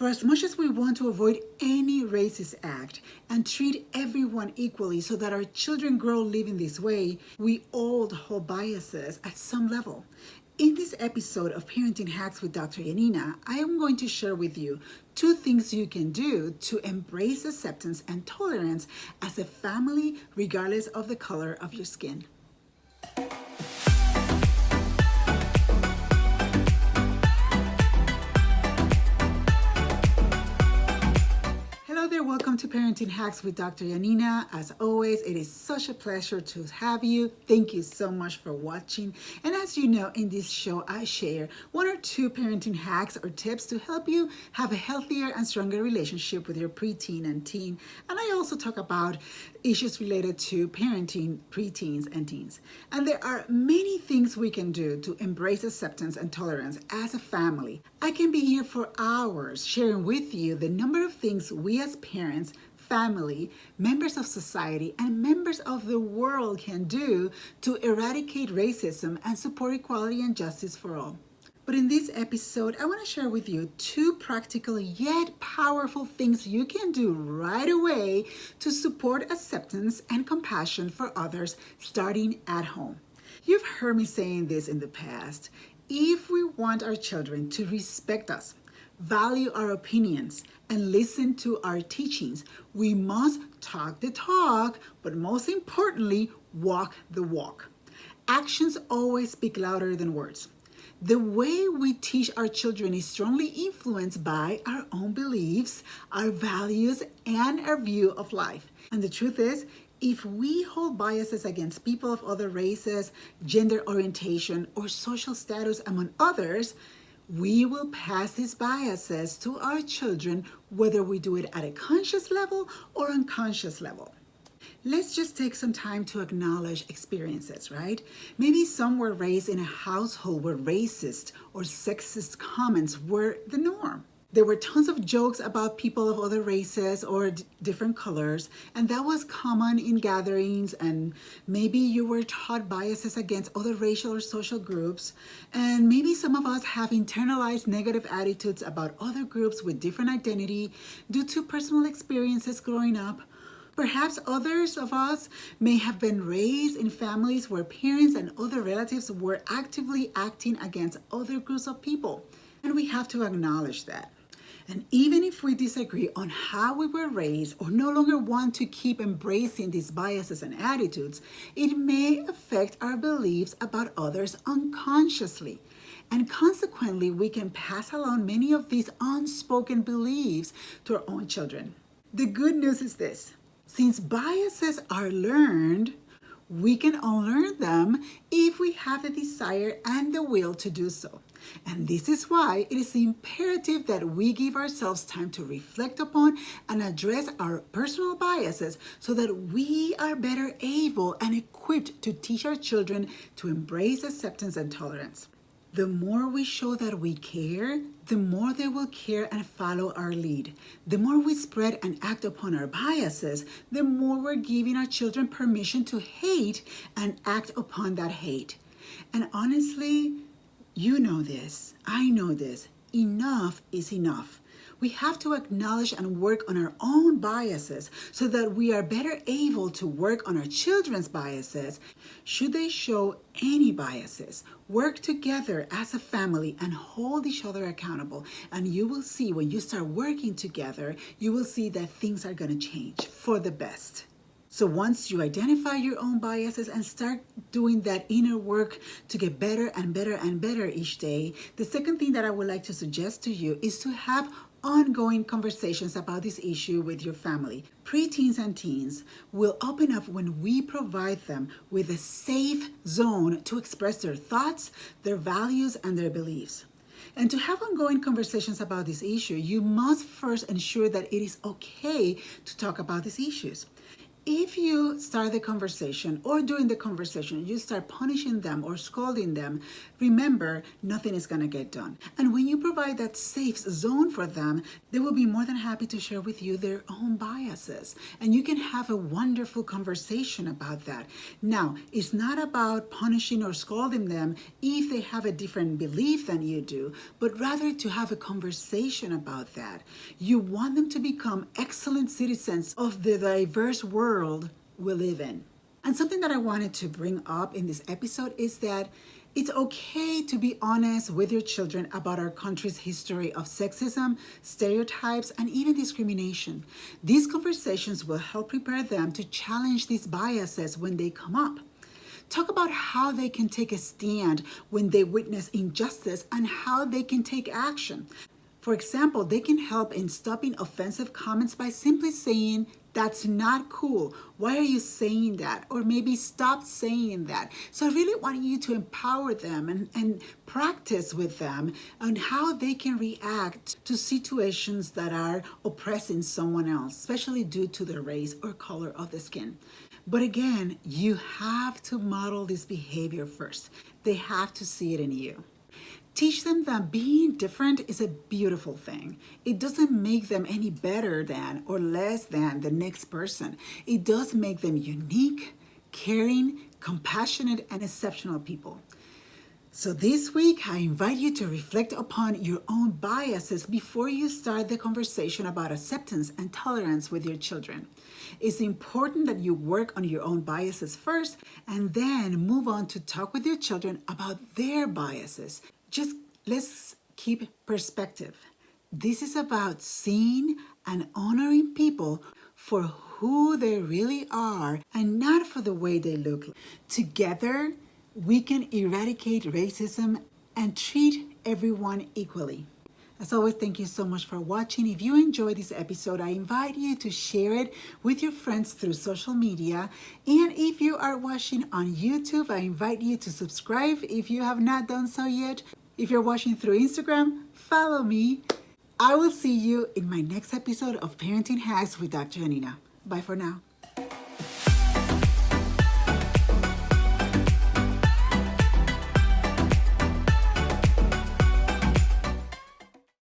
For as much as we want to avoid any racist act and treat everyone equally so that our children grow living this way, we all hold biases at some level. In this episode of Parenting Hacks with Dr. Yanina, I am going to share with you 2 things you can do to embrace acceptance and tolerance as a family, regardless of the color of your skin. Welcome to Parenting Hacks with Dr. Yanina. As always, it is such a pleasure to have you. Thank you so much for watching. And as you know, in this show, I share 1 or 2 parenting hacks or tips to help you have a healthier and stronger relationship with your preteen and teen. And I also talk about issues related to parenting preteens and teens. And there are many things we can do to embrace acceptance and tolerance as a family. I can be here for hours sharing with you the number of things we as parents, family, members of society, and members of the world can do to eradicate racism and support equality and justice for all. But in this episode, I want to share with you 2 practical yet powerful things you can do right away to support acceptance and compassion for others starting at home. You've heard me saying this in the past. If we want our children to respect us, value our opinions, and listen to our teachings, we must talk the talk, but most importantly, walk the walk. Actions always speak louder than words. The way we teach our children is strongly influenced by our own beliefs, our values, and our view of life. And the truth is, if we hold biases against people of other races, gender orientation, or social status, among others, we will pass these biases to our children, whether we do it at a conscious level or unconscious level. Let's just take some time to acknowledge experiences, right? Maybe some were raised in a household where racist or sexist comments were the norm. There were tons of jokes about people of other races or different colors, and that was common in gatherings, and maybe you were taught biases against other racial or social groups, and maybe some of us have internalized negative attitudes about other groups with different identity due to personal experiences growing up. Perhaps others of us may have been raised in families where parents and other relatives were actively acting against other groups of people, and we have to acknowledge that. And even if we disagree on how we were raised or no longer want to keep embracing these biases and attitudes, it may affect our beliefs about others unconsciously. And consequently, we can pass along many of these unspoken beliefs to our own children. The good news is this: since biases are learned, we can unlearn them if we have the desire and the will to do so. And this is why it is imperative that we give ourselves time to reflect upon and address our personal biases so that we are better able and equipped to teach our children to embrace acceptance and tolerance. The more we show that we care, the more they will care and follow our lead. The more we spread and act upon our biases, the more we're giving our children permission to hate and act upon that hate. And honestly, you know this, I know this, enough is enough. We have to acknowledge and work on our own biases so that we are better able to work on our children's biases. Should they show any biases, work together as a family and hold each other accountable. And you will see, when you start working together, you will see that things are going to change for the best. So once you identify your own biases and start doing that inner work to get better and better and better each day, the second thing that I would like to suggest to you is to have ongoing conversations about this issue with your family. Preteens and teens will open up when we provide them with a safe zone to express their thoughts, their values, and their beliefs. And to have ongoing conversations about this issue, you must first ensure that it is okay to talk about these issues. If you start the conversation or during the conversation, you start punishing them or scolding them, remember, nothing is going to get done. And when you provide that safe zone for them, they will be more than happy to share with you their own biases. And you can have a wonderful conversation about that. Now, it's not about punishing or scolding them if they have a different belief than you do, but rather to have a conversation about that. You want them to become excellent citizens of the diverse world we live in. And something that I wanted to bring up in this episode is that it's okay to be honest with your children about our country's history of sexism, stereotypes, and even discrimination. These conversations will help prepare them to challenge these biases when they come up. Talk about how they can take a stand when they witness injustice and how they can take action. For example, they can help in stopping offensive comments by simply saying, "That's not cool. Why are you saying that?" Or maybe "Stop saying that." So I really want you to empower them and practice with them on how they can react to situations that are oppressing someone else, especially due to their race or color of the skin. But again, you have to model this behavior first. They have to see it in you. Teach them that being different is a beautiful thing. It doesn't make them any better than or less than the next person. It does make them unique, caring, compassionate, and exceptional people. So this week, I invite you to reflect upon your own biases before you start the conversation about acceptance and tolerance with your children. It's important that you work on your own biases first and then move on to talk with your children about their biases. Just let's keep perspective. This is about seeing and honoring people for who they really are and not for the way they look. Together, we can eradicate racism and treat everyone equally. As always, thank you so much for watching. If you enjoyed this episode, I invite you to share it with your friends through social media. And if you are watching on YouTube, I invite you to subscribe if you have not done so yet. If you're watching through Instagram, follow me. I will see you in my next episode of Parenting Hacks with Dr. Yanina. Bye for now.